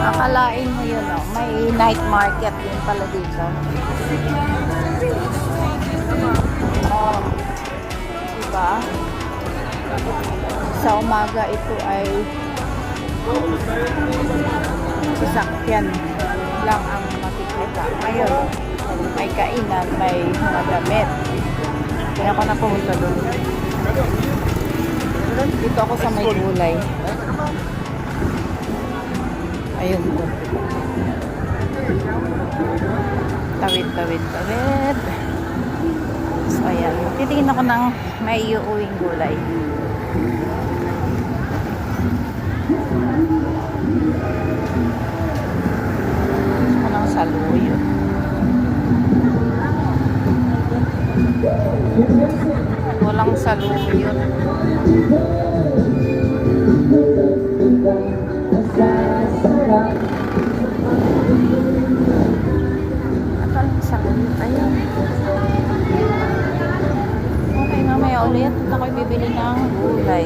Akalain mo yun, oh. May night market din pala dito. Oh, diba? Sa umaga ito ay sasakyan lang ang makikita. Ngayon, may kainan, may mga damit. Kaya ako na pumunta doon. Dito ako sa may gulay. Ayun po. Tawid, tawid, tawid. So, ayan. Titingin ako ng may iuuwing gulay. Gusto ko ng saluyot. Walang saluyot. Walang saluyot. Ayan. Okay, mamaya ulit. Ako'y bibili ng gulay.